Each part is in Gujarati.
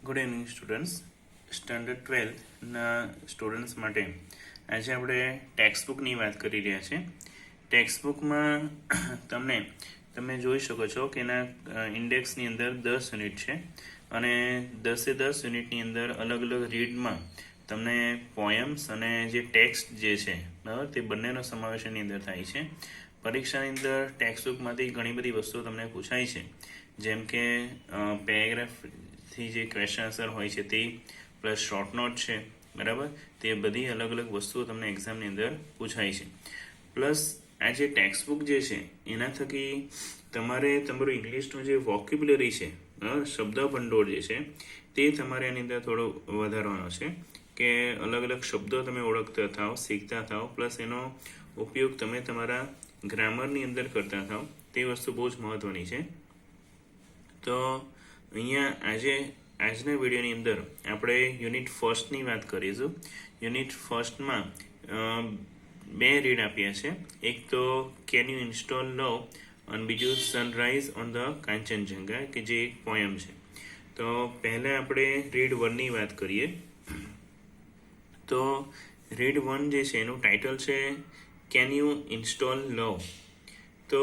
Good evening students. સ્ટાન્ડર્ડ 12ના સ્ટુડન્ટ્સ માટે આજે આપણે ટેક્સ્ટબુકની વાત કરી રહ્યા છીએ. ટેક્સ્ટબુકમાં તમે જોઈ શકો છો કે એના ઇન્ડેક્સની અંદર 10 યુનિટ છે અને 10 યુનિટની અંદર અલગ અલગ રીડમાં તમને પોયમ્સ અને જે ટેક્સ્ટ જે છે બરાબર તે બંનેનો સમાવેશ એની અંદર થાય છે. પરીક્ષાની અંદર ટેક્સ્ટબુકમાંથી ઘણી બધી વસ્તુઓ તમને પૂછાય છે, જેમ કે પેરેગ્રાફથી જે ક્વેશ્ચન આન્સર હોય છે તે, પ્લસ શોર્ટ નોટ છે બરાબર, તે બધી અલગ અલગ વસ્તુઓ તમને એક્ઝામની અંદર પૂછાય છે. પ્લસ આ જે ટેક્સ્ટબુક જે છે એના થકી તમારે તમારું ઇંગ્લિશનું જે વોકેબ્યુલરી છે, શબ્દ ભંડોળ જે છે તે તમારે એની અંદર થોડો વધારવાનો છે, કે અલગ અલગ શબ્દો તમે ઓળખતા થાઓ, શીખતા થાઓ, પ્લસ એનો ઉપયોગ તમે તમારા ગ્રામરની અંદર કરતા થાઓ. તે વસ્તુ બહુ જ મહત્વની છે. તો અહીંયા આજના વિડીયોની અંદર આપણે યુનિટ ફર્સ્ટની વાત કરીશું. યુનિટ ફર્સ્ટમાં બે રીડ આપ્યા છે. એક તો કેન યુ ઇન્સ્ટોલ લવ અને બીજું સનરાઈઝ ઓન ધ કાંચનજંગા, કે જે એક પોયમ છે. તો પહેલાં આપણે રીડ 1ની વાત કરીએ. તો રીડ 1 જે છે એનું ટાઇટલ છે કેન યુ ઇન્સ્ટોલ લવ. તો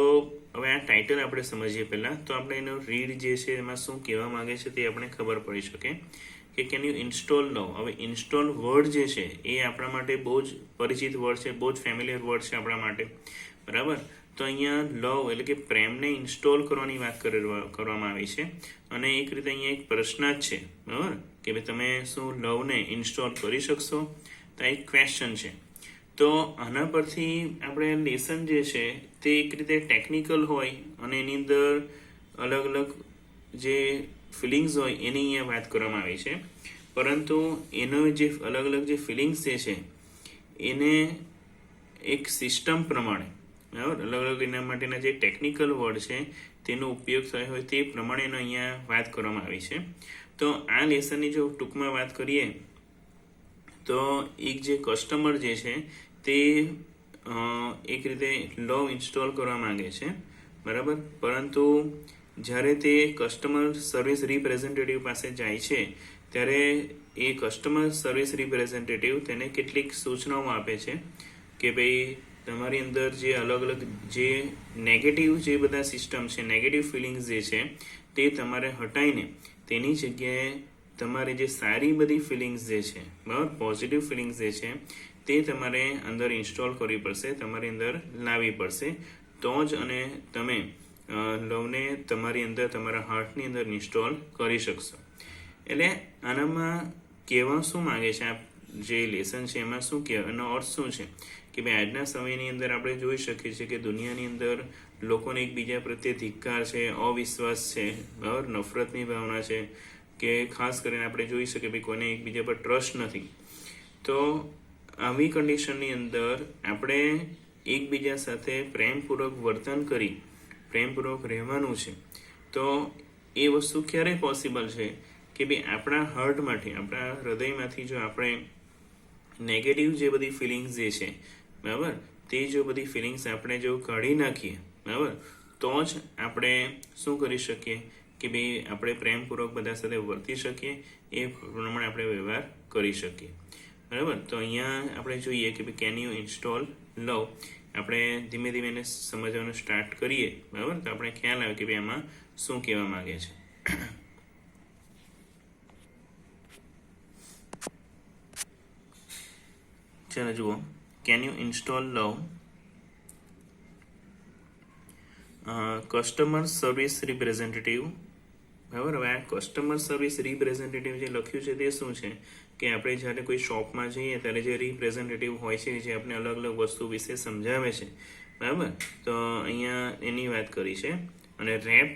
હવે આ ટાઇટલ આપણે સમજીએ પહેલાં, તો આપણે એનો રીડ જે છે એમાં શું કહેવા માંગે છે તે આપણે ખબર પડી શકે કે કેન યુ ઇન્સ્ટોલ લવ. હવે ઇન્સ્ટોલ વર્ડ જે છે એ આપણા માટે બહુ જ પરિચિત વર્ડ છે, બહુ જ ફેમિલિયર વર્ડ છે આપણા માટે બરાબર. તો અહીંયા લવ એટલે કે પ્રેમને ઇન્સ્ટોલ કરવાની વાત કરવામાં આવી છે, અને એક રીતે અહીંયા એક પ્રશ્ન જ છે બરાબર, કે ભાઈ તમે શું લવને ઇન્સ્ટોલ કરી શકશો? તો એક ક્વેશ્ચન છે. તો આના પરથી આપણે લેસન જે છે તે એક રીતે ટેકનિકલ હોય અને એની અંદર અલગ અલગ જે ફિલિંગ્સ હોય એની અહીંયા વાત કરવામાં આવી છે. પરંતુ એનો જે અલગ અલગ જે ફિલિંગ્સ જે છે એને એક સિસ્ટમ પ્રમાણે બરાબર, અલગ અલગ એના માટેના જે ટેકનિકલ વર્ડ છે તેનો ઉપયોગ થયો હોય તે પ્રમાણેનો અહીંયા વાત કરવામાં આવી છે. તો આ લેસનની જો ટૂંકમાં વાત કરીએ તો એક જે કસ્ટમર જે છે તે એક રીતે લવ ઇન્સ્ટોલ કરવા માંગે છે બરાબર, પરંતુ જ્યારે તે કસ્ટમર સર્વિસ રિપ્રેઝેન્ટેટિવ પાસે જાય છે ત્યારે એ કસ્ટમર સર્વિસ રિપ્રેઝેન્ટેટિવ તેને કેટલીક સૂચનાઓ આપે છે કે ભાઈ તમારી અંદર જે અલગ અલગ જે નેગેટિવ જે બધા સિસ્ટમ છે, નેગેટિવ ફિલિંગ્સ જે છે તે તમારે હટાવીને તેની જગ્યાએ તમારે જે સારી બધી ફિલિંગ્સ જે છે બરાબર, પોઝિટિવ ફિલિંગ્સ જે છે તે તમારે અંદર ઇન્સ્ટોલ કરવી પડશે, તમારી અંદર લાવવી પડશે. તો જ અને તમે લવને તમારી અંદર, તમારા હાર્ટની અંદર ઇન્સ્ટોલ કરી શકશો. એટલે આનામાં કહેવા શું માગે છે, આ જે લેસન છે એમાં શું કહેવાય, એનો અર્થ શું છે કે ભાઈ આજના સમયની અંદર આપણે જોઈ શકીએ છીએ કે દુનિયાની અંદર લોકોને એકબીજા પ્રત્યે ધિક્કાર છે, અવિશ્વાસ છે બરાબર, નફરતની ભાવના છે, કે ખાસ કરીને આપણે જોઈ શકીએ ભાઈ કોઈને એકબીજા પર ટ્રસ્ટ નથી. તો આવી કન્ડિશનની અંદર આપણે એકબીજા સાથે પ્રેમપૂર્વક વર્તન કરી પ્રેમપૂર્વક રહેવાનું છે. તો એ વસ્તુ ક્યારે પોસિબલ છે કે ભાઈ આપણા હાર્ટમાંથી, આપણા હૃદયમાંથી જો આપણે નેગેટિવ જે બધી ફિલિંગ્સ જે છે બરાબર, તે જો બધી ફિલિંગ્સ આપણે જો કાઢી નાખીએ બરાબર, તો જ આપણે શું કરી શકીએ કે ભાઈ આપણે પ્રેમપૂર્વક બધા સાથે વર્તી શકીએ, એ પ્રમાણે આપણે વ્યવહાર કરી શકીએ બરાબર. તો અહીંયા આપણે જોઈએ કે ભાઈ કેન યુ ઇન્સ્ટોલ લવ, આપણે ધીમે ધીમે એને સમજવાનું સ્ટાર્ટ કરીએ બરાબર, તો આપણે ખ્યાલ આવે કે ભાઈ આમાં શું કહેવા માંગે છે. ચાલો જુઓ, can you install love. Customer service representative બરાબર. હવે આ કસ્ટમર સર્વિસ રિપ્રેઝેન્ટેટિવ જે લખ્યું છે તે શું છે કે આપણે જ્યારે કોઈ શોપમાં જઈએ ત્યારે જે રિપ્રેઝેન્ટેટિવ હોય છે જે આપણે અલગ અલગ વસ્તુ વિશે સમજાવે છે બરાબર, તો અહીંયા એની વાત કરી છે. અને રેપ,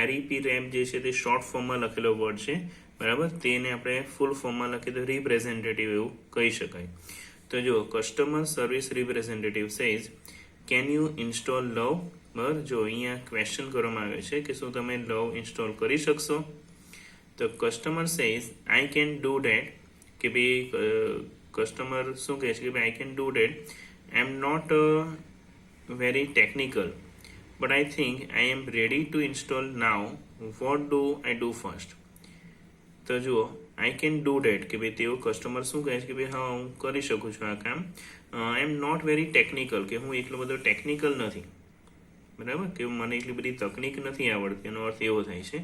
REP રેપ જે છે તે શોર્ટ ફોર્મમાં લખેલો વર્ડ છે બરાબર, તેને આપણે ફૂલ ફોર્મમાં લખીએ તો રિપ્રેઝેન્ટેટિવ એવું કહી શકાય. તો જો customer service representative says can you install love બરાબર. જો અહીંયા ક્વેશ્ચન કરવામાં આવે છે કે શું તમે લવ ઇન્સ્ટોલ કરી શકશો? તો customer says I can do that, કે ભાઈ કસ્ટમર શું કહે છે કે ભાઈ I can do that, I am not very technical but I think I am ready to install now, what do I do first. તો જુઓ આઈ કેન ડુ ડેટ કે ભાઈ તેઓ કસ્ટમર શું કહે છે કે ભાઈ હા હું કરી શકું છું આ કામ. આઈ એમ નોટ વેરી ટેકનિકલ કે હું એટલો બધો ટેકનિકલ નથી, બરાબર, કે મને એટલી બધી તકનિક નથી આવડતી, એનો અર્થ એવો થાય છે.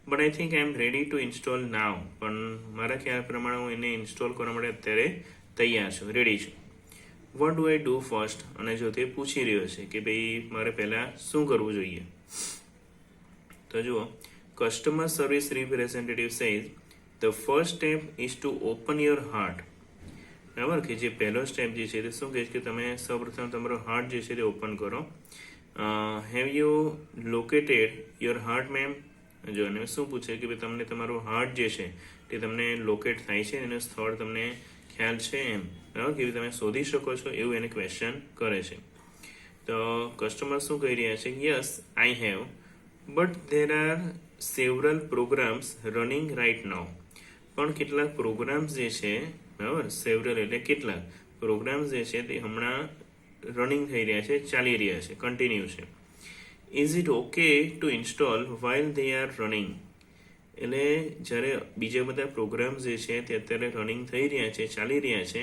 But I think I am ready to install now, પણ મારા ખ્યાલ પ્રમાણે હું એને ઇન્સ્ટોલ કરવા માટે અત્યારે તૈયાર છું, રેડી છું. Vote do I do first, અને જો તે પૂછી રહ્યો છે કે ભાઈ મારે પહેલાં શું કરવું જોઈએ, તો જુઓ customer service representative says the first step is to open your heart. બરાબર, કે જે પહેલો સ્ટેપ જે છે તે શું કહે છે કે તમે સૌપ્રથમ તમારો હાર્ટ જે છે તે ઓપન કરો. Have you located your heart ma'am? જો એને શું પૂછે કે ભાઈ તમને તમારું હાર્ટ જે છે તે તમને લોકેટ થાય છે, એનું સ્થળ તમને ખ્યાલ છે એમ, બરાબર, કે તમે શોધી શકો છો એવું એને ક્વેશ્ચન કરે છે. તો કસ્ટમર શું કહી રહ્યા છે? Yes I have, but there are several programs running right now. પણ કેટલાક પ્રોગ્રામ્સ જે છે, બરાબર, સેવરલ એટલે કેટલાક પ્રોગ્રામ્સ જે છે તે હમણાં રનિંગ થઈ રહ્યા છે, ચાલી રહ્યા છે, કન્ટિન્યુ છે. Is it okay two install while they are running? એટલે જ્યારે બીજા બધા પ્રોગ્રામ્સ જે છે તે અત્યારે રનિંગ થઈ રહ્યા છે, ચાલી રહ્યા છે,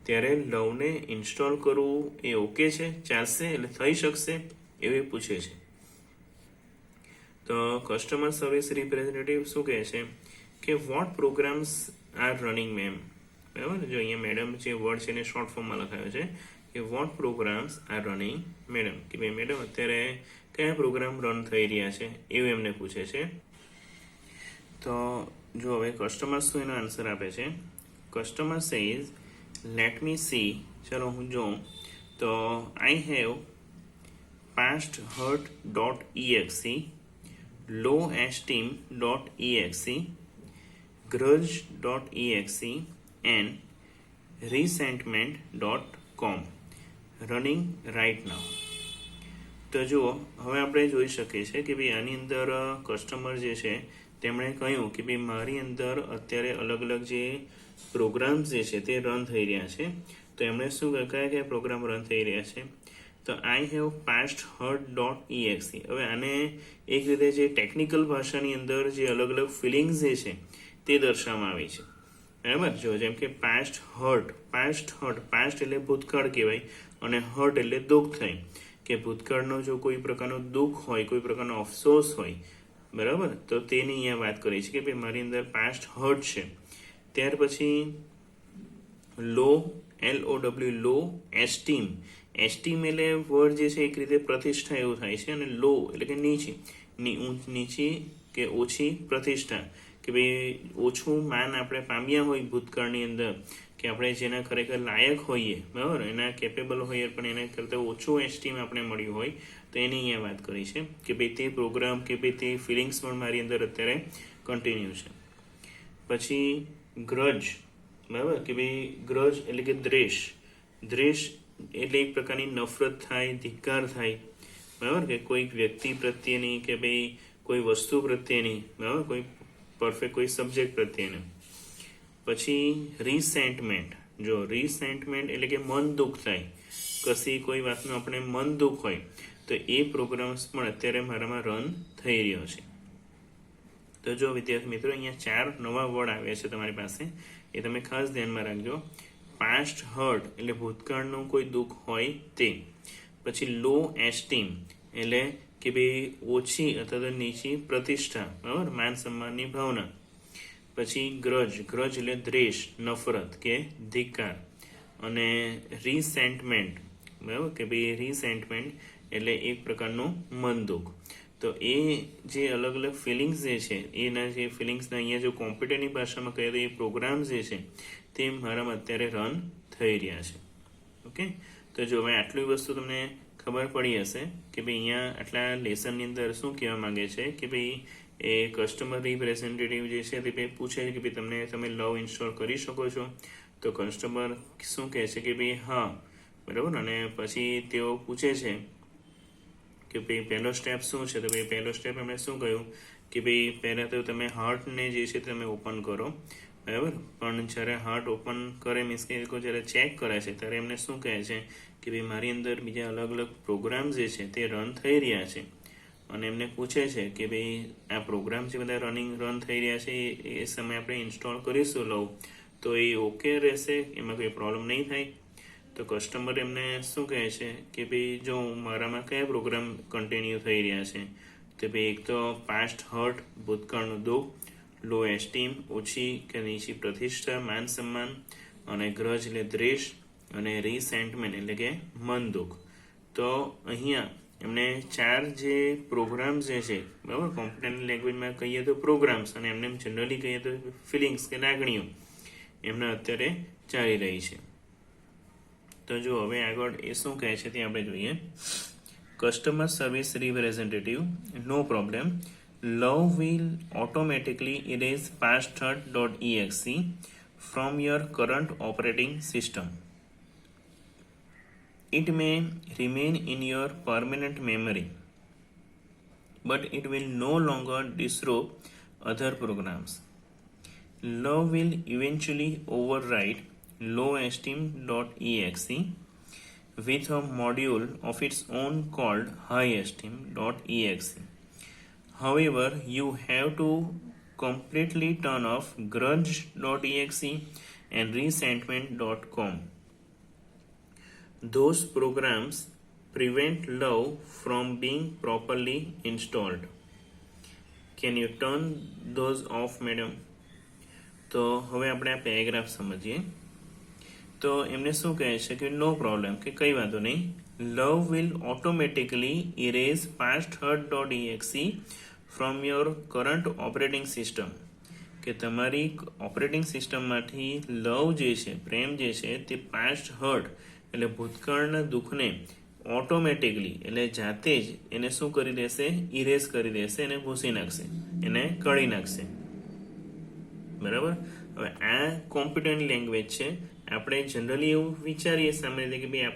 ત્યારે લવને ઇન્સ્ટોલ કરવું એ ઓકે છે, ચાલશે, એટલે થઈ શકશે એવું પૂછે છે. તો કસ્ટમર સર્વિસ રિપ્રેઝેન્ટેટિવ શું કહે છે કે what programs are running ma'am? બરાબર, જો અહીંયા મેડમ જે વર્ડ છે એને શોર્ટ ફોર્મમાં લખાયો છે કે what programs are running madam, કે ભાઈ મેડમ અત્યારે કયા પ્રોગ્રામ રન થઈ રહ્યા છે એવું એમને પૂછે છે. તો જો હવે કસ્ટમર શું એનો આન્સર આપે છે? Customer says let me C, ચલો હું જોઉં. તો I have past hurt .exe, low esteem .exe, grudge.exe and resentment.com running right now. તો જુઓ હવે આપણે જોઈ શકીએ છીએ કે ભાઈ આની અંદર કસ્ટમર જે છે તેમણે કહ્યું કે ભાઈ મારી અંદર અત્યારે અલગ અલગ જે પ્રોગ્રામ્સ જે છે તે રન થઈ રહ્યા છે. તો એમણે શું કયા પ્રોગ્રામ રન થઈ રહ્યા છે? તો આઈ હેવ past hurt.exe. હવે આને એક રીતે જે ટેકનિકલ ભાષાની અંદર જે અલગ અલગ ફિલિંગ્સ જે છે તે દર્શાવવામાં આવી છે, બરાબર. જો જેમ કે past એટલે ભૂતકાળ કહેવાય, અને હર્ટ એટલે દુઃખ થાય, કે ભૂતકાળનો જો કોઈ પ્રકારનું દુઃખ હોય, કોઈ પ્રકારનો અફસોસ હોય, બરાબર, તો તેની અહીંયા વાત કરી છે કે ભાઈ મારી અંદર past hurt છે. ત્યાર પછી લો એસ્ટીમ એટલે વર્ડ જે છે એક રીતે પ્રતિષ્ઠા એવું થાય છે, અને લો એટલે કે નીચી કે ઓછી પ્રતિષ્ઠા, કે ભાઈ ઓછું માન આપણે પામ્યા હોય ભૂતકાળની અંદર, કે આપણે જેના ખરેખર લાયક હોઈએ, બરાબર, એના કેપેબલ હોઈએ, પણ એના કરતાં ઓછું એસ્ટીમ આપણે મળ્યું હોય, તો એની અહીંયા વાત કરી છે કે ભાઈ તે પ્રોગ્રામ કે ભાઈ તે ફિલિંગ્સ પણ મારી અંદર અત્યારે કન્ટિન્યુ છે. પછી ગ્રજ, બરાબર, કે ભાઈ ગ્રજ એટલે કે દ્વેષ એટલે એક પ્રકારની નફરત થાય, ધિક્કાર થાય, બરાબર, કે કોઈ વ્યક્તિ પ્રત્યેની કે ભાઈ કોઈ વસ્તુ પ્રત્યેની, બરાબર, કોઈ પરફેક્ટ કોઈ સબ્જેક્ટ પ્રત્યેની. પછી રીસેન્ટમેન્ટ, જો રીસેન્ટમેન્ટ એટલે કે મન દુઃખ થાય, કશી કોઈ વાતનું આપણે મન દુઃખ હોય, તો એ પ્રોગ્રામ્સ પણ અત્યારે મારામાં રન થઈ રહ્યો છે. તો જો વિદ્યાર્થી મિત્રો અહીંયા 4 નવા વર્ડ આવ્યા છે તમારી પાસે, એ તમે ખાસ ધ્યાનમાં રાખજો. પાસ્ટ હર્ટ એટલે ભૂતકાળનું કોઈ દુઃખ હોય તે. પછી લો એસ્ટીમ એટલે કે ભાઈ ઓછી અથવા તો નીચી પ્રતિષ્ઠા, બરાબર, માન સન્માનની ભાવના. પછી ગ્રજ એટલે દ્વેષ, નફરત કે ધિક્કાર. અને રીસેન્ટમેન્ટ, બરાબર, કે ભાઈ રીસેન્ટમેન્ટ એટલે એક પ્રકારનું મન દુઃખ. તો એ જે અલગ અલગ ફિલિંગ્સ જે છે એના જે ફિલિંગ્સના અહીંયા જો કોમ્પ્યુટરની ભાષામાં કહીએ તો એ પ્રોગ્રામ્સ જે છે તે મારામાં અત્યારે રન થઈ રહ્યા છે. ઓકે, તો જો હવે આટલી વસ્તુ તમને ખબર પડી હશે કે ભાઈ અહીંયા આટલા લેસનની અંદર શું કહેવા માંગે છે કે ભાઈ એ કસ્ટમર રિપ્રેઝેન્ટેટિવ જે છે તે પૂછે છે કે ભાઈ તમે લવ ઇન્સ્ટોલ કરી શકો છો? તો કસ્ટમર શું કહે છે કે ભાઈ હા, બરાબર. અને પછી તેઓ પૂછે છે કે ભાઈ પહેલો સ્ટેપ શું છે? તો ભાઈ પહેલો સ્ટેપ એમણે શું કહ્યું કે ભાઈ પહેલાં તો તમે હાર્ટને જે છે તમે ઓપન કરો, બરાબર. પણ જ્યારે હાર્ટ ઓપન કરે મીન્સ કે જ્યારે ચેક કરે છે ત્યારે એમને શું કહે છે કે ભાઈ મારી અંદર બીજા અલગ અલગ પ્રોગ્રામ્સ જે છે તે રન થઈ રહ્યા છે, અને એમને પૂછે છે કે ભાઈ આ પ્રોગ્રામ જે બધા રન થઈ રહ્યા છે એ સમયે આપણે ઇન્સ્ટોલ કરીશું લવ તો એ ઓકે રહેશે, એમાં કોઈ પ્રોબ્લેમ નહીં થાય? તો કસ્ટમર એમને શું કહે છે કે ભાઈ જો મારામાં કયા પ્રોગ્રામ કન્ટિન્યુ થઈ રહ્યા છે, તો ભાઈ એક તો પાસ્ટ હર્ટ ભૂતકાળનું દુઃખ, લો એસ્ટીમ ઓછી કે નીચી પ્રતિષ્ઠા માન સન્માન, અને ગ્રજ એટલે દ્વેષ, અને રીસેન્ટમેન્ટ એટલે કે મન દુઃખ. તો અહીંયા એમને 4 જે પ્રોગ્રામ્સ જે છે બરાબર, કોમ્પ્યુટર લેંગ્વેજમાં કહીએ તો પ્રોગ્રામ્સ અને એમને જનરલી કહીએ તો ફિલિંગ્સ કે લાગણીઓ એમને અત્યારે ચાલી રહી છે. તો જો હવે આગળ એ શું કહે છે તે આપણે જોઈએ. Customer service representative, no problem, love will automatically erase pasthurt.exe from your current operating system. It may remain in your permanent memory, but it will no longer disrupt other programs. Love will eventually override lowesteem.exe with a module of its own called highesteem.exe. However, you have to completely turn off grudge.exe and resentment.com. Those programs prevent love from being properly installed. Can you turn those off, madam? તો હવે આપણે આ પેરેગ્રાફ સમજીએ. તો એમને શું કહે છે કે નો પ્રોબ્લેમ, કે કંઈ વાંધો નહીં, love will automatically erase pasthurt.exe from your current operating system, કે તમારી ઓપરેટિંગ સિસ્ટમમાંથી લવ જે છે, પ્રેમ જે છે તે પાસ્ટ હર્ટ એટલે ભૂતકાળના દુઃખને ઓટોમેટિકલી એટલે જાતે જ એને શું કરી દેશે, ઇરેઝ કરી દેશે, એને ભૂસી નાખશે, એને કાઢી નાખશે. બરાબર. હવે આ કોમ્પ્યુટરની લેંગ્વેજ છે. આપણે જનરલી એવું વિચારીએ સામાન્ય રીતે કે ભાઈ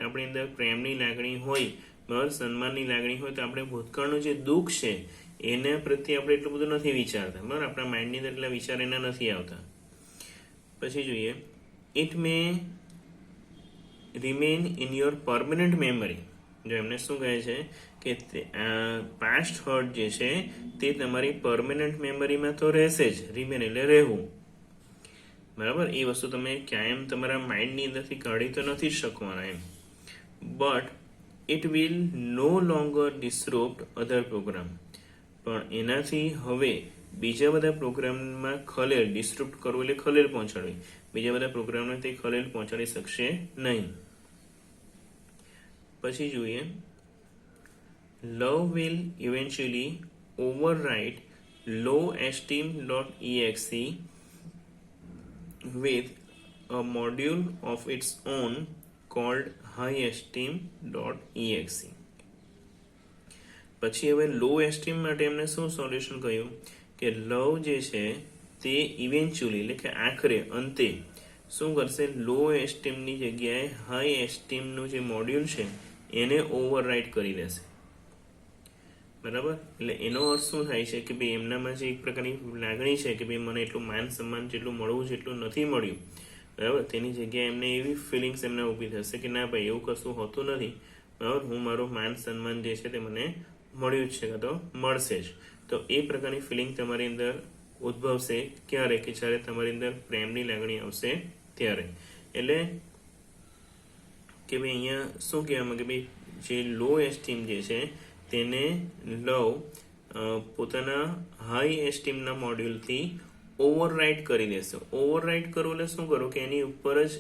આપણી અંદર પ્રેમની લાગણી હોય, બરાબર, સન્માનની લાગણી હોય તો આપણે ભૂતકાળનું જે દુઃખ છે એના પ્રત્યે આપણે એટલું બધું નથી વિચારતા, બરાબર, આપણા માઇન્ડની અંદર એટલા વિચાર એના નથી આવતા. પછી જોઈએ, it may remain in your permanent memory. જો એમને શું કહે છે કે પાસ્ટ હર્ટ જે છે તે તમારી પરમનન્ટ મેમરીમાં તો રહેશે જ, રિમેન એટલે રહેવું, બરાબર. એ વસ્તુ તમે કાયમ તમારા માઇન્ડની અંદરથી કાઢી તો નથી જ શકવાના એમ. But it will no longer disturb other program. પણ એનાથી હવે બીજા બધા પ્રોગ્રામમાં ખલેલ, ડિસ્ટર્બ કરવું એટલે ખલેલ પહોંચાડવી, બીજા બધા પ્રોગ્રામને તે ખલેલ પહોંચાડી શકશે નહીં. પછી જોઈએ, love will eventually override lowesteem.exe with a module of its own called highesteem.exe. પછી હવે લો એસ્ટીમ માટે એમને શું સોલ્યુશન કહ્યું કે લવ જે છે તે ઇવેન્ચ્યુઅલી એટલે કે આખરે અંતે શું કરશે, લો એસ્ટીમની જગ્યાએ હાઈ એસ્ટીમનું જે મોડ્યુલ છે એને ઓવરરાઇડ કરી દેશે, બરાબર. એટલે એનો અર્થ શું થાય છે કે ભાઈ એમનામાં જે એક પ્રકારની લાગણી છે કે ભાઈ મને એટલું માન સન્માન જેટલું મળવું છે એટલું નથી મળ્યું, બરાબર, તેની જગ્યાએ એમને એવી ફિલિંગ્સ એમને ઊભી થશે કે ના ભાઈ એવું કશું હોતું નથી, બરાબર, હું મારું માન સન્માન જે છે તે મને મળ્યું જ છે કાં તો મળશે જ. તો એ પ્રકારની ફિલિંગ તમારી અંદર ઉદ્ભવશે ક્યારે, કે જ્યારે તમારી અંદર પ્રેમની લાગણી આવશે ત્યારે. એટલે કે ભાઈ અહીંયા શું કહેવામાં કે ભાઈ જે લો એસ્ટીમ જે છે તેને લવ પોતાના હાઈ એસ્ટીમના મોડ્યુલથી ઓવરરાઇડ કરી દેશે. ઓવરરાઇડ કરવું એટલે શું કરવું કે એની ઉપર જ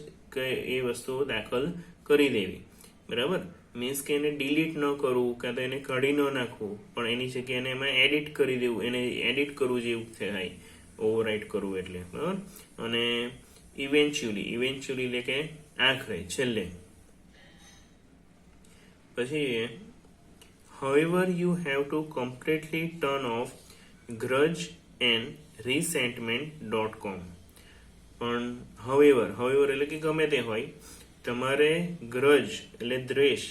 એ વસ્તુઓ દાખલ કરી દેવી, બરાબર. મીન્સ કે એને ડિલીટ ન કરવું કાં તો એને કાઢી ન નાખવું, પણ એની જગ્યાએ એને એમાં એડિટ કરી દેવું, એને એડિટ કરવું જેવું થાય ઓવરરાઇડ કરવું એટલે, બરાબર. અને ઇવેન્ચ્યુઅલી એટલે કે આખરે, છેલ્લે. પછી however you have to completely turn off grudge and resentment.com. પણ however એટલે કે ગમે તે હોય, તમારે ગ્રજ એટલે દ્વેષ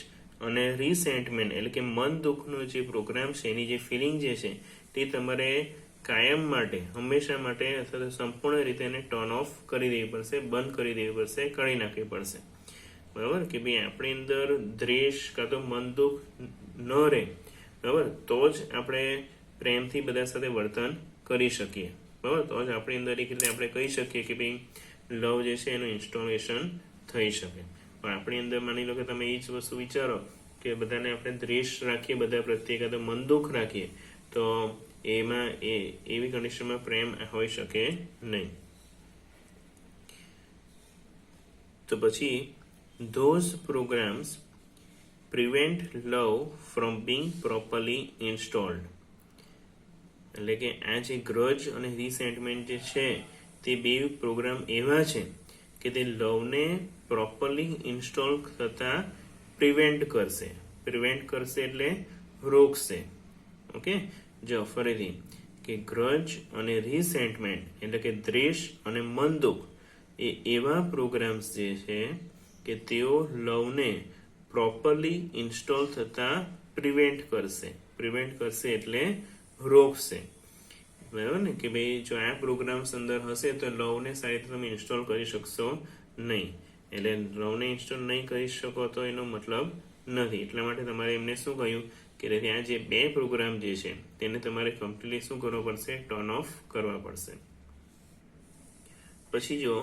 અને રિસેન્ટમેન્ટ એટલે કે મન દુઃખનો જે પ્રોગ્રામ છે એની જે ફિલિંગ જે છે તે તમારે કાયમ માટે, હંમેશા માટે અથવા તો સંપૂર્ણ રીતે એને ટર્ન ઓફ કરી દેવી પડશે, બંધ કરી દેવી પડશે, કાઢી નાખવી પડશે, બરાબર. કે ભાઈ આપણી અંદર દ્વેષ કાં તો મન દુઃખ ન રહે, બરાબર, તો જ આપણે પ્રેમથી બધા સાથે વર્તન કરી શકીએ, બરાબર, તો જ આપણી અંદર એક રીતે આપણે કહી શકીએ કે ભાઈ લવ જે છે એનું ઇન્સ્ટોલેશન થઈ શકે. પણ આપણી અંદર માની લો કે તમે એ જ વસ્તુ વિચારો કે બધાને આપણે દ્વેષ રાખીએ બધા પ્રત્યે કાં તો મન દુઃખ રાખીએ, તો એમાં એવી કન્ડિશનમાં પ્રેમ હોઈ શકે નહીં. તો પછી those programs prevent love from being properly installed. એટલે કે આ જે ગ્રજ અને રિસેન્ટમેન્ટ જે છે તે બે પ્રોગ્રામ એવા છે કે તે લવને પ્રોપરલી ઇન્સ્ટોલ થતા પ્રિવેન્ટ કરશે. પ્રિવેન્ટ કરશે એટલે રોકશે. ઓકે, જો ફરીથી કે ગ્રજ અને રિસેન્ટમેન્ટ એટલે કે દ્વેષ અને મનદુખ એ એવા પ્રોગ્રામ્સ જે છે કે તેઓ લવને પ્રોપરલી ઇન્સ્ટોલ થતા પ્રિવેન્ટ કરશે. પ્રિવેન્ટ કરશે એટલે રોકશે, બરાબર ને, કે ભાઈ જો આ પ્રોગ્રામ્સ અંદર હશે તો લવને સારી રીતે તમે ઇન્સ્ટોલ કરી શકશો નહીં. એટલે લવને ઇન્સ્ટોલ નહીં કરી શકો તો એનો મતલબ નથી. એટલા માટે તમારે એમને શું કહ્યું કે આ જે બે પ્રોગ્રામ જે છે તેને તમારે કમ્પ્લીટલી શું કરવો પડશે? ટર્ન ઓફ કરવા પડશે. પછી જો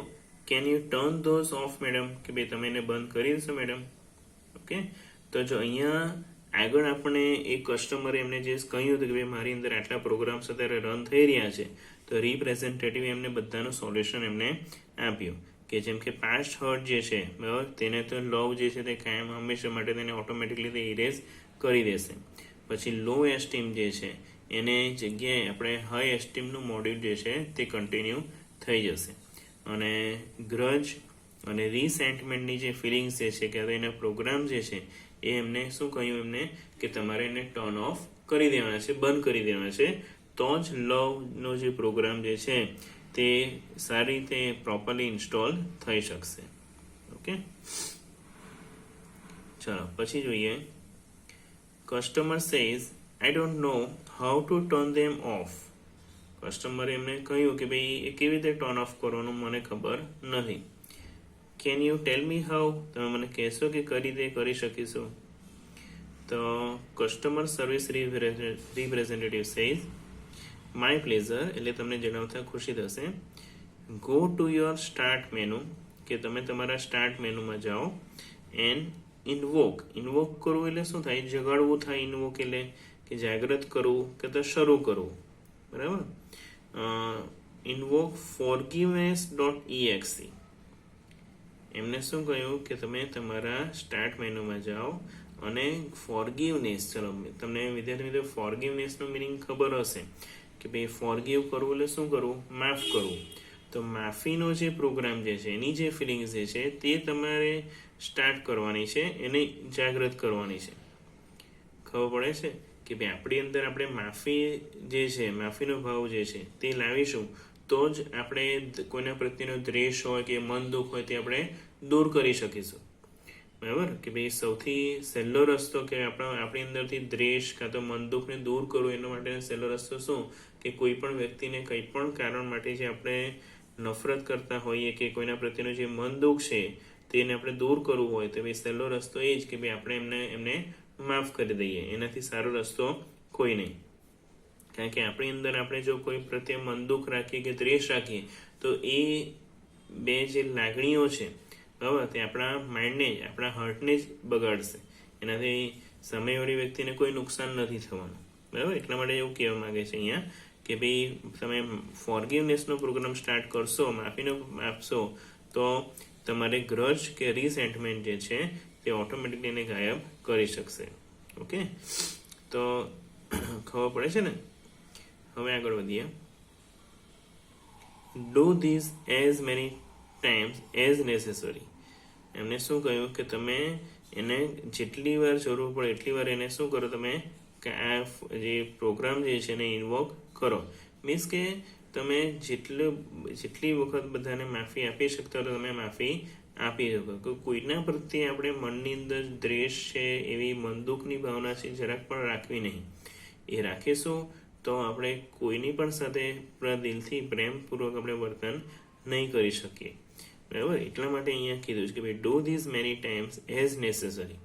can U turn those of madam, કે ભાઈ તમે એને બંધ કરી દેશો મેડમ. ઓકે, તો જો અહીંયા આગળ આપણે એક કસ્ટમરે એમને જે કહ્યું હતું કે ભાઈ મારી અંદર આટલા પ્રોગ્રામ્સ અત્યારે રન થઈ રહ્યા છે, તો રિપ્રેઝેન્ટેટિવ એમને બધાનું સોલ્યુશન એમને આપ્યું કે જેમ કે પાસ્ટ હર્ટ જે છે બરાબર, તેને તો લવ જે છે તે કાયમ હંમેશા માટે તેને ઓટોમેટિકલી તે ઇરેઝ કરી દેશે. પછી લો એસ્ટીમ જે છે એને જગ્યાએ આપણે હાઈ એસ્ટીમનું મોડ્યુલ જે છે તે કન્ટિન્યુ થઈ જશે. અને ગ્રજ અને રિસેન્ટમેન્ટની જે ફિલિંગ્સ જે છે કે એના પ્રોગ્રામ જે છે એ એમને શું કહ્યું એમને કે તમારે એને ટર્ન ઓફ કરી દેવાના છે, બંધ કરી દેવાના છે, તો જ લવનો જે પ્રોગ્રામ જે છે તે સારી રીતે પ્રોપરલી ઇન્સ્ટોલ થઈ શકશે. ઓકે, ચાલો પછી જોઈએ customer says I don't know how to turn them off. કસ્ટમરે એમને કહ્યું કે ભાઈ એ કેવી રીતે ટર્ન ઓફ કરવાનું મને ખબર નથી. Can you tell me how, તમે મને કહેશો કે કઈ રીતે કરી શકીશું. તો customer service representative says my pleasure, એટલે તમને જણાવતા ખુશી થશે. Go to your start menu, કે તમે તમારા સ્ટાર્ટ મેનુમાં જાઓ એન્ડ ઇન્વોક. ઇન્વોક કરવું એટલે શું થાય? જગાડવું થાય. ઇન્વોક એટલે કે જાગૃત કરવું કે તો શરૂ કરવું, બરાબર. Invoke forgiveness.exe. એમને શું કહ્યું કે તમે તમારા સ્ટાર્ટ મેનુમાં જાઓ અને ફોરગિવનેસ, ચલો તમને વિદ્યાર્થી મિત્રો ફોરગિવનેસનું મિનિંગ ખબર હશે કે ભાઈ ફોરગિવ કરવું એટલે શું કરવું? માફ કરવું. તો માફીનો જે પ્રોગ્રામ જે છે એની જે ફિલિંગ્સ જે છે તે તમારે સ્ટાર્ટ કરવાની છે, એને જાગૃત કરવાની છે. ખબર પડે છે કે ભાઈ આપણી અંદર આપણે માફી જે છે, માફીનો ભાવ જે છે તે લાવીશું તો જ આપણે કોઈના પ્રત્યેનો દ્વેષ હોય કે મન દુઃખ હોય તે આપણે દૂર કરી શકીશું, બરાબર. કે ભાઈ સૌથી સહેલો રસ્તો કે આપણી અંદરથી દ્વેષ કાં તો મન દુઃખને દૂર કરવું એના માટે સહેલો રસ્તો શું કે કોઈ પણ વ્યક્તિને કંઈ પણ કારણ માટે જે આપણે નફરત કરતા હોઈએ કે કોઈના પ્રત્યેનું જે મન દુઃખ છે તેને આપણે દૂર કરવું હોય તો ભાઈ સહેલો રસ્તો એ જ કે ભાઈ આપણે એમને માફ કરી દઈએ. એનાથી સારો રસ્તો કોઈ નહીં. કારણ કે આપણી અંદર આપણે જો કોઈ પ્રત્યે મન દુઃખ રાખીએ કે દ્વેષ રાખીએ તો એ બે જે લાગણીઓ છે બરાબર તે આપણા માઇન્ડને જ, આપણા હાર્ટને જ બગાડશે. એનાથી સામેવાળી વ્યક્તિને કોઈ નુકસાન નથી થવાનું, બરાબર. એટલા માટે એવું કહેવા માંગે છે અહીંયા કે ભાઈ તમે ફોરગિવનેસનો પ્રોગ્રામ સ્ટાર્ટ કરશો, માફીનો આપશો, તો તમારે ગ્રજ કે રિસેન્ટમેન્ટ જે છે તે ઓટોમેટિકલી એને ગાયબ કરી શકશે. ઓકે, તો ખબર પડે છે ને. હવે આગળ વધીએ. Do this as many times as necessary. એમને શું કહ્યું કે તમે એને જેટલી વાર જરૂર પડે એટલી વાર એને શું કરો, તમે કે આ જે પ્રોગ્રામ જે છે એને ઇન્વોક કરો. મીન્સ કે તમે જેટલી વખત બધાને માફી આપી શકતા તો તમે માફી આપી શકો. કોઈના પ્રત્યે આપણે મનની અંદર દ્વેષ છે, એવી મનદુખની ભાવના છે જરાક પણ રાખવી નહીં. એ રાખીશું તો આપણે કોઈની પણ સાથે આપણા દિલથી પ્રેમપૂર્વક આપણે વર્તન નહીં કરી શકીએ, બરાબર. એટલા માટે અહીંયા કીધું છે કે ભાઈ do this many times as necessary.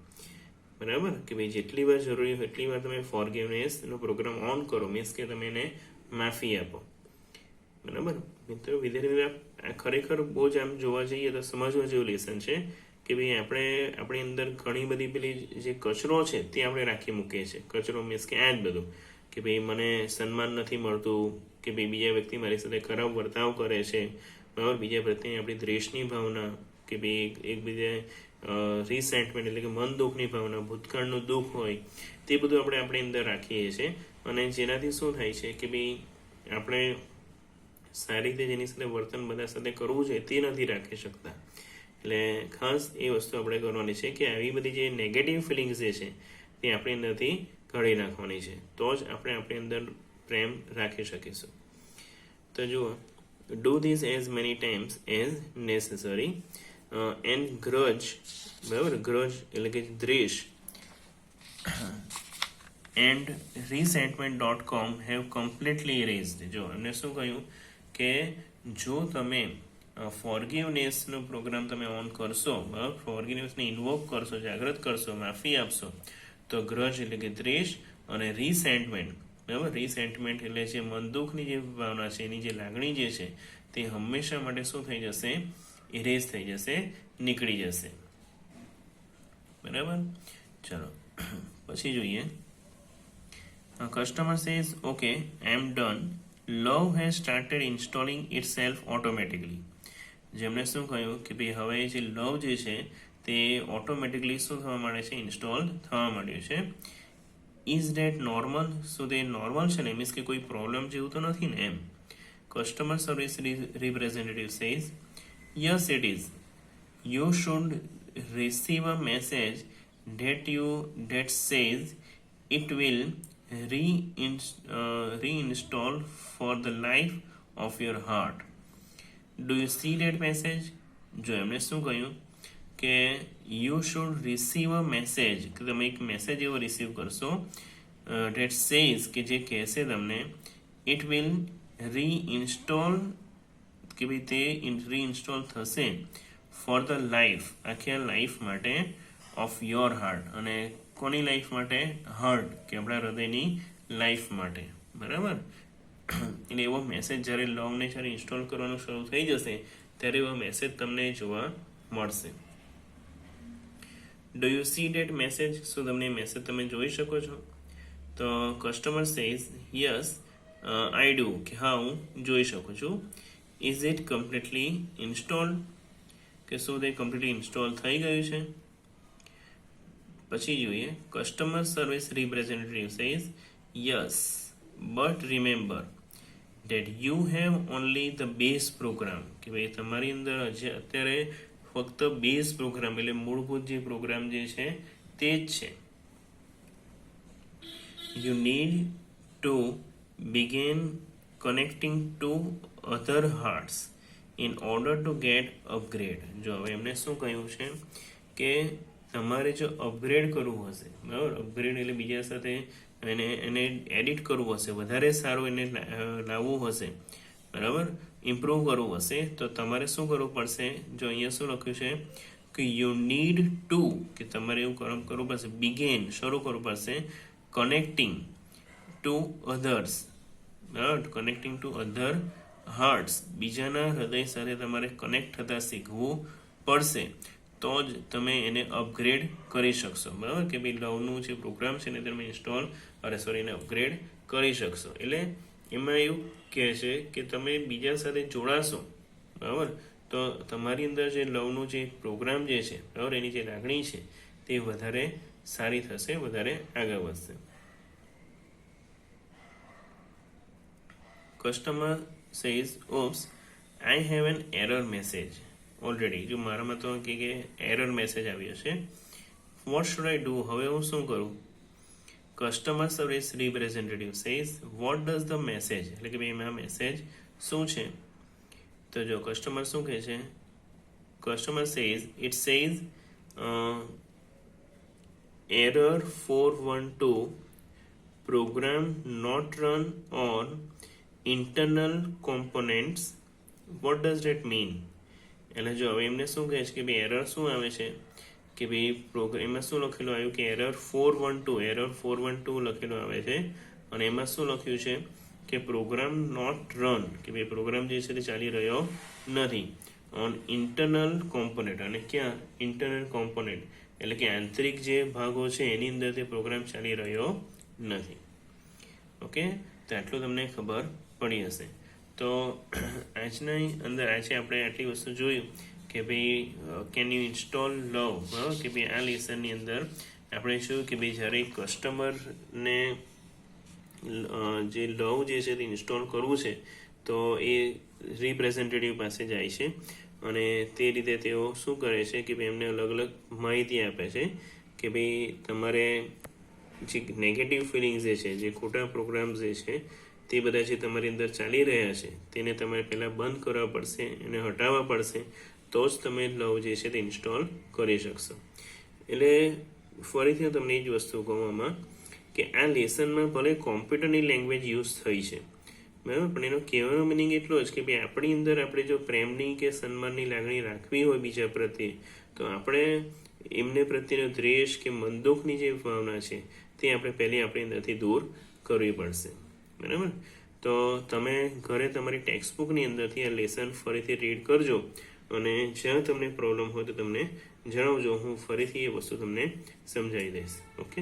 બરાબર, કે ભાઈ જેટલી વાર જરૂરી હોય એટલી વાર તમે ફોરગિવનેસનો પ્રોગ્રામ ઓન કરો, મીન્સ કે તમે એને માફી આપો. બરાબર મિત્રો, વિદ્યાર્થી ખરેખર બહુ જ આમ જોવા જઈએ તો સમજવા જેવું લેસન છે કે ભાઈ આપણે આપણી અંદર ઘણી બધી પેલી જે કચરો છે તે આપણે રાખી મૂકીએ છીએ. કચરો મીન્સ કે આ જ બધું કે ભાઈ મને સન્માન નથી મળતું, કે ભાઈ બીજા વ્યક્તિ મારી સાથે ખરાબ વર્તાવ કરે છે, બરાબર, બીજા પ્રત્યે આપણી દ્વેષની ભાવના, કે ભાઈ એકબીજા રિસેન્ટમેન્ટ એટલે કે મન દુઃખની ભાવના, ભૂતકાળનું દુઃખ હોય તે બધું આપણે આપણી અંદર રાખીએ છીએ. અને જેનાથી શું થાય છે કે ભાઈ આપણે સારી રીતે જેની સાથે વર્તન બધા સાથે કરવું જોઈએ તે નથી રાખી શકતા. એટલે ખાસ એ વસ્તુ આપણે કરવાની છે કે આવી બધી જે નેગેટિવ ફિલિંગ્સ જે છે તે આપણી અંદરથી કાઢી નાખવાની છે, તો જ આપણે આપણી અંદર પ્રેમ રાખી શકીશું. તો જુઓ, do this as many times as necessary and ગ્રજ, બરાબર, ગ્રજ એટલે કે દ્વેષ and resentment.com have completely erased. જો એમને શું કહ્યું કે જો તમે ફોરગિવનેસનો પ્રોગ્રામ તમે ઓન કરશો, બરાબર, ફોરગિવનેસને ઇન્વોક કરશો, જાગૃત કરશો, માફી આપશો, તો ગ્રજ એટલે કે દ્વેષ અને રિસેન્ટમેન્ટ, બરાબર, રિસેન્ટમેન્ટ એટલે જે મનદુખની જે ભાવના છે, એની જે લાગણી જે છે તે હંમેશા માટે શું થઈ જશે, ઇરેઝ થઈ જશે, નીકળી જશે. બરાબર, ચલો પછી જોઈએ. Customer says, okay, I am done. Love has started installing itself automatically. જેમને શું કહ્યું કે ભાઈ હવે જે લવ જે છે તે ઓટોમેટિકલી શું થવા માંડે છે, ઇન્સ્ટોલ થવા માંડ્યું છે. Is date normal? શું તે નોર્મલ છે ને, મીન્સ કે કોઈ પ્રોબ્લેમ જેવું તો નથી ને એમ. Customer service representative says, yes it is. You should receive a message that says it will reinstall for the life of your heart. Do you see that message? જો એમણે શું કહ્યું કે you should receive a message, કે તમે એક મેસેજ એવો રિસીવ કરશો that says, કે જે કહેશે તમને, it will reinstall, કે ભાઈ તે રીઇન્સ્ટોલ થશે ફોર ધ લાઈફ, આખી લાઈફ માટે, ઓફ યોર હાર્ટ, અને કોની લાઈફ માટે, હાર્ટ કે આપણા હૃદયની લાઈફ માટે. બરાબર, એટલે એવો મેસેજ જ્યારે લવને જ્યારે ઇન્સ્ટોલ કરવાનું શરૂ થઈ જશે ત્યારે એવો મેસેજ તમને જોવા મળશે. Do you C date message? શું તમને મેસેજ તમે જોઈ શકો છો? તો customer says, yes I do, કે હા હું જોઈ શકું છું. Is it completely installed? કે શું તે કમ્પ્લીટલી ઇન્સ્ટોલ થઈ ગયું છે? પછી જોઈએ, customer service representative says, yes but remember that you have only the base program, કે ભાઈ તમારી અંદર અત્યારે ફક્ત બેઝ પ્રોગ્રામ એટલે મૂળભૂત જે પ્રોગ્રામ જે છે તે જ છે. You need to begin connecting to other hearts in order to get upgrade. જો હવે એમને શું કહ્યું છે કે તમારે જો અપગ્રેડ કરવું હશે, બરાબર, અપગ્રેડ એટલે બીજા સાથે એને એડિટ કરવું હશે, વધારે સારું એને લાવવું હશે, બરાબર, ઇમ્પ્રૂવ કરવું હશે, તો તમારે શું કરવું પડશે? જો અહીંયા શું લખ્યું છે કે યુ નીડ ટુ, કે તમારે એવું કરવું પડશે, બિગેન, શરૂ કરવું પડશે, કનેક્ટિંગ ટુ અધર્સ, બરાબર, કનેક્ટિંગ ટુ અધર હાર્ટ્સ, બીજાના હૃદય સાથે તમારે કનેક્ટ થતા શીખવું પડશે, તો જ તમે એને અપગ્રેડ કરી શકશો. બરાબર, કે ભાઈ લવનું જે પ્રોગ્રામ છે ને તમે ઇન્સ્ટોલ એને અપગ્રેડ કરી શકશો. એટલે એમાં એવું કહે છે કે તમે બીજા સાથે જોડાશો, બરાબર, તો તમારી અંદર જે લવનું જે પ્રોગ્રામ જે છે, બરાબર, એની જે લાગણી છે તે વધારે સારી થશે, વધારે આગળ વધશે. Customer says, oops, I have an error message already. જો મારામાં તો કે એરર મેસેજ આવ્યો છે. What should I do? હવે હું શું કરું? Customer service representative says, what does the message, એટલે કે ભાઈ એમાં મેસેજ શું છે? તો જો કસ્ટમર શું કહે છે, customer says, it says error 412 program not run on internal components. What does that mean? એટલે જો હવે એમને શું કહે છે કે ભાઈ એરર શું આવે છે કે ભાઈ એમાં શું લખેલું આવ્યું કે error 412 લખેલું આવે છે અને એમાં શું લખ્યું છે કે પ્રોગ્રામ નોટ રન કે ભાઈ પ્રોગ્રામ જે છે તે ચાલી રહ્યો નથી ઓન ઇન્ટરનલ કોમ્પોનેન્ટ અને ક્યાં ઇન્ટરનલ કોમ્પોનેન્ટ એટલે કે આંતરિક જે ભાગો છે એની અંદર તે પ્રોગ્રામ ચાલી રહ્યો નથી. ઓકે, તો આટલું તમને ખબર પડી હશે. તો આજની અંદર આજે આપણે આટલી વસ્તુ જોયું કે ભાઈ કેન યુ ઇન્સ્ટોલ લવ, બરાબર, કે ભાઈ આ લેસનની અંદર આપણે જોયું કે ભાઈ જ્યારે કસ્ટમરને જે લવ જે છે તે ઇન્સ્ટોલ કરવું છે તો એ રિપ્રેઝેન્ટેટિવ પાસે જાય છે અને તે રીતે તેઓ શું કરે છે કે ભાઈ એમને અલગ અલગ માહિતી આપે છે કે ભાઈ તમારે જે નેગેટિવ ફિલિંગ્સ જે છે, જે ખોટા પ્રોગ્રામ્સ જે છે તે બધા જે તમારી અંદર ચાલી રહ્યા છે તેને તમારે પહેલાં બંધ કરવા પડશે, એને હટાવવા પડશે, તો જ તમે લવ જે છે તે ઇન્સ્ટોલ કરી શકશો. એટલે ફરીથી તમને એ જ વસ્તુ કહું કે આ લેસનમાં ભલે કોમ્પ્યુટરની લેંગ્વેજ યુઝ થઈ છે, બરાબર, પણ એનો કહેવાનો મિનિંગ એટલો જ કે ભાઈ આપણી અંદર આપણે જો પ્રેમની કે સન્માનની લાગણી રાખવી હોય બીજા પ્રત્યે, તો આપણે એમને પ્રત્યેનો દ્વેષ કે મનદુખની જે ભાવના છે તે આપણે પહેલી આપણી અંદરથી દૂર કરવી પડશે, બરાબર. તો તમે ઘરે તમારી ટેક્સ્ટબુકની અંદરથી આ લેસન ફરીથી રીડ કરજો અને જ્યાં તમને પ્રોબ્લેમ હોય તો તમને જણાવજો, હું ફરીથી એ વસ્તુ તમને સમજાવી દઈશ. ઓકે.